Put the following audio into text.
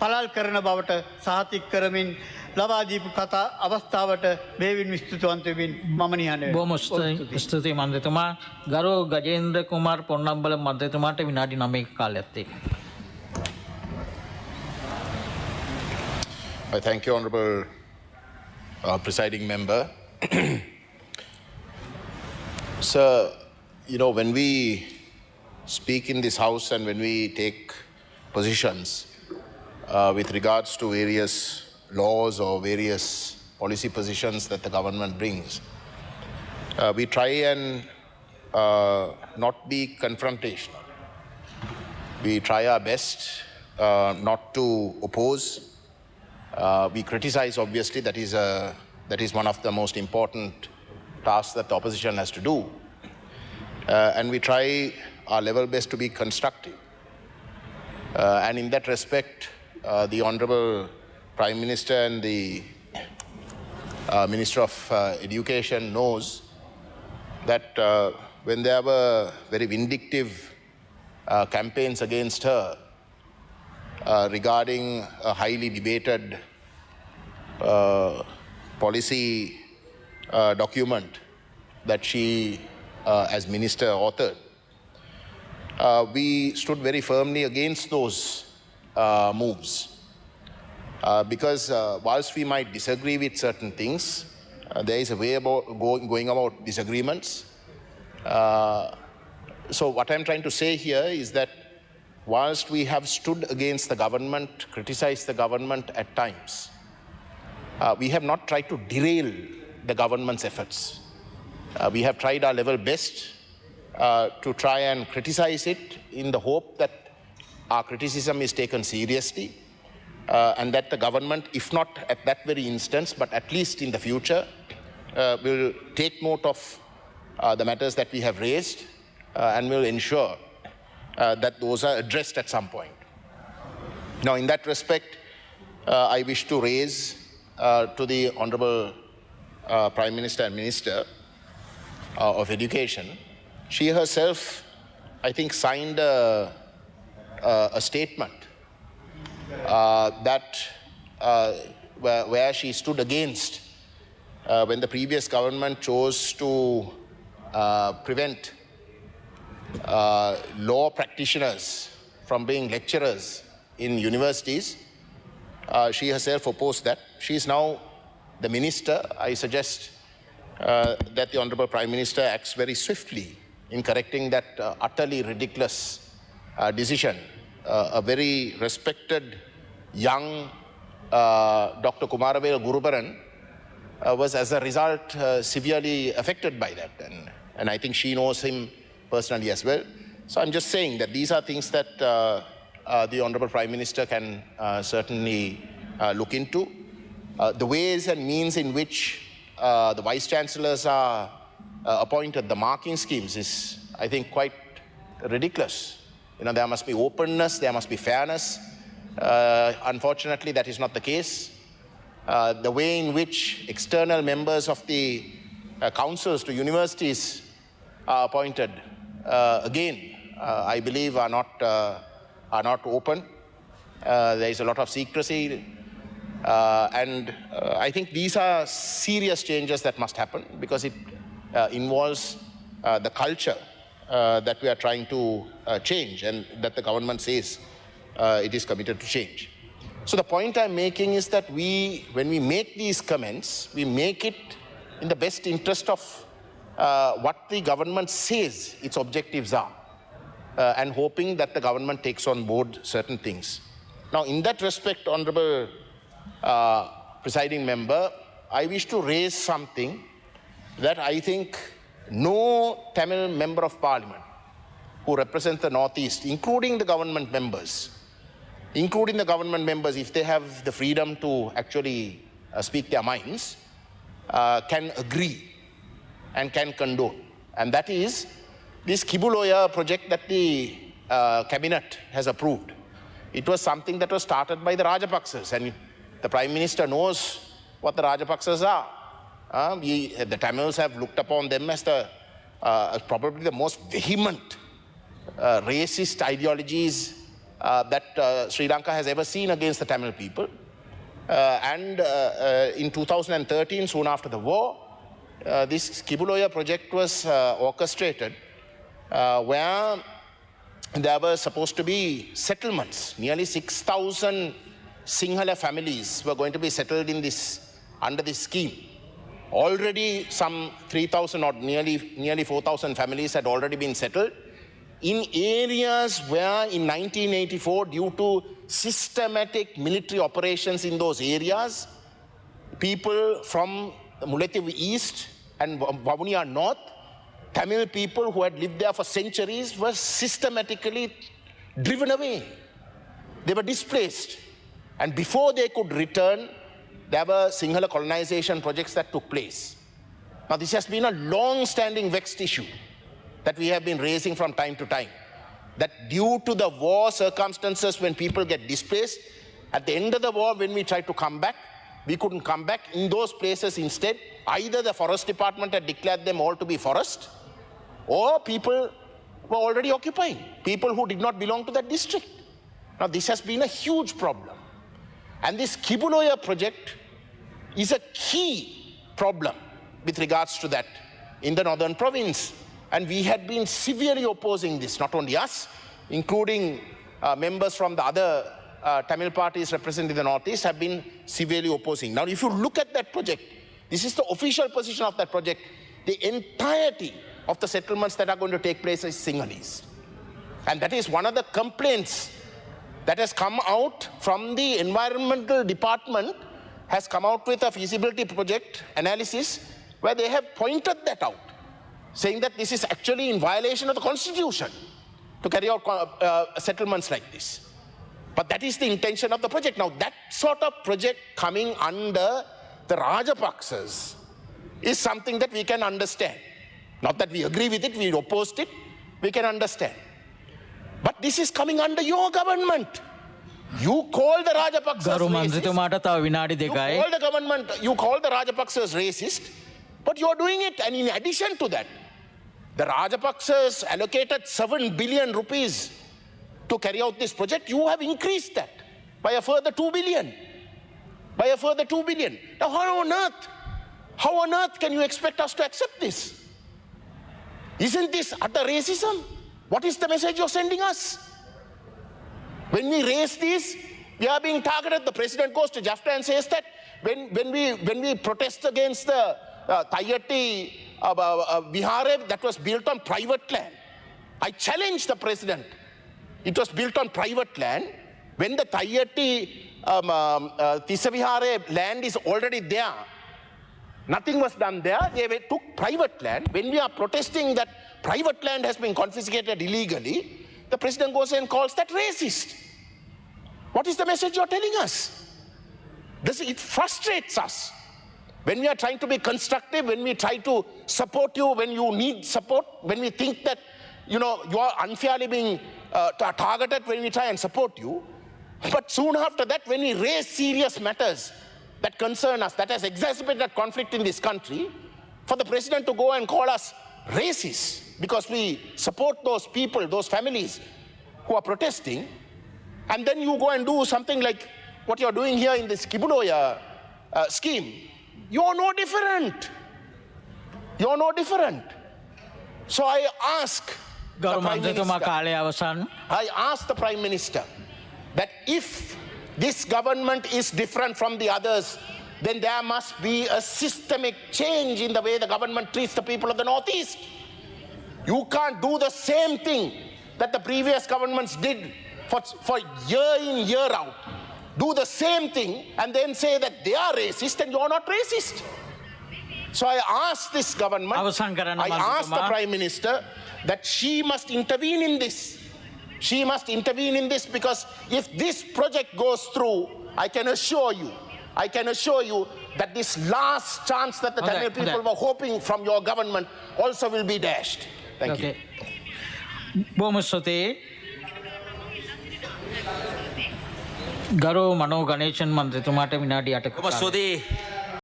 පළල් කරන බවට සහතික කරමින් ලබා දීපු කතා අවස්ථාවට බෙහෙවින් ස්තුතිවන්ත වෙමින් මම නිහඬ බොහොම ස්තුතියි මන්ත්‍රීතුමා. ගරු ගජේන්ද්‍ර කුමාර් පොන්නම්බල මන්ත්‍රීතුමාට විනාඩි 9ක කාලයක් තියෙනවා. I thank you, Honourable Presiding Member. Sir, you know, when we speak in this House and when we take positions with regards to various laws or various policy positions that the government brings, we try and not be confrontational. We try our best not to oppose. We criticize, obviously, that is one of the most important tasks that the opposition has to do. And we try our level best to be constructive. And in that respect, the Honourable Prime Minister and the Minister of Education knows that when there were very vindictive campaigns against her regarding a highly debated policy document that she as minister authored, we stood very firmly against those moves. Because whilst we might disagree with certain things, there is a way about going about disagreements. So what I'm trying to say here is that whilst we have stood against the government, criticized the government at times, we have not tried to derail the government's efforts. We have tried our level best to try and criticize it in the hope that our criticism is taken seriously and that the government, if not at that very instance, but at least in the future, will take note of the matters that we have raised and will ensure that those are addressed at some point. Now, in that respect, I wish to raise to the Honourable Prime Minister and Minister of Education. She herself, I think, signed a statement that where she stood against when the previous government chose to prevent law practitioners from being lecturers in universities. She herself opposed that. She is now the minister. I suggest that the Honourable Prime Minister acts very swiftly in correcting that utterly ridiculous decision. A very respected young Dr. Kumaravel Gurubaran was as a result severely affected by that. And I think she knows him personally as well. So I'm just saying that these are things that the Honourable Prime Minister can certainly look into. The ways and means in which the Vice Chancellors are appointed, the marking schemes, is, I think, quite ridiculous. You know, there must be openness, there must be fairness. Unfortunately, that is not the case. The way in which external members of the councils to universities are appointed, again, I believe are not open. There is a lot of secrecy. And I think these are serious changes that must happen because it involves the culture that we are trying to change and that the government says it is committed to change. So the point I'm making is that when we make these comments, we make it in the best interest of what the government says its objectives are and hoping that the government takes on board certain things. Now, in that respect, Honourable Presiding Member, I wish to raise something that I think no Tamil Member of Parliament who represent the Northeast, including the government members, if they have the freedom to actually speak their minds, can agree and can condone. And that is this Kibuloya project that the cabinet has approved. It was something that was started by the Rajapaksas, and the Prime Minister knows what the Rajapaksas are. The Tamils have looked upon them as probably the most vehement racist ideologies that Sri Lanka has ever seen against the Tamil people. In 2013, soon after the war, this Kibuloya project was orchestrated where there were supposed to be settlements. Nearly 6,000 Sinhala families were going to be settled in this, under this scheme. Already some 3,000 or nearly 4,000 families had already been settled in areas where in 1984, due to systematic military operations in those areas, people from Mullaitivu East and Vavuniya North, Tamil people who had lived there for centuries were systematically driven away. They were displaced. And before they could return, there were Sinhala colonization projects that took place. Now, this has been a long-standing vexed issue that we have been raising from time to time. That due to the war circumstances, when people get displaced, at the end of the war, when we tried to come back, we couldn't come back. In those places instead, either the forest department had declared them all to be forest, or people were already occupying, people who did not belong to that district. Now, this has been a huge problem. And this Kibuloya project is a key problem with regards to that in the northern province. And we had been severely opposing this, not only us, including members from the other Tamil parties represented in the Northeast have been severely opposing. Now, if you look at that project, this is the official position of that project. The entirety of the settlements that are going to take place is Sinhalese. And that is one of the complaints that has come out from the environmental department, has come out with a feasibility project analysis where they have pointed that out, saying that this is actually in violation of the constitution to carry out settlements like this. But that is the intention of the project. Now, that sort of project coming under the Rajapaksas is something that we can understand. Not that we agree with it, we opposed it, we can understand. But this is coming under your government. You call the Rajapaksas racist. You call the Rajapaksas racist, but you're doing it. And in addition to that, the Rajapaksas allocated 7 billion rupees to carry out this project. You have increased that by a further 2 billion. By a further 2 billion. Now, how on earth can you expect us to accept this? Isn't this utter racism? What is the message you're sending us? When we raise this, we are being targeted. The president goes to Jaffna and says that when we protest against the Taiyatti Vihare that was built on private land, I challenge the president. It was built on private land. When the Taiyatti Tisavihare land is already there, nothing was done there. They took private land. When we are protesting that private land has been confiscated illegally, the president goes and calls that racist. What is the message you're telling us? It frustrates us. When we are trying to be constructive, when we try to support you, when you need support, when we think that you are unfairly being targeted, when we try and support you. But soon after that, when we raise serious matters that concern us, that has exacerbated conflict in this country, for the president to go and call us racist because we support those people, those families who are protesting, and then you go and do something like what you're doing here in this Kibuloya scheme, you're no different. You're no different. So I ask the Prime Minister that if this government is different from the others, then there must be a systemic change in the way the government treats the people of the Northeast. You can't do the same thing that the previous governments did for year in, year out. Do the same thing and then say that they are racist and you're not racist. So I ask this government, I ask the Prime Minister that she must intervene in this. She must intervene in this, because if this project goes through, I can assure you that this last chance that the Tamil people were hoping from your government also will be dashed. Thank you. ගරු මනෝ ගණේෂන් මන්ත්‍රීතුමාට විනාඩි 8ක ඔබ ස්තුතියි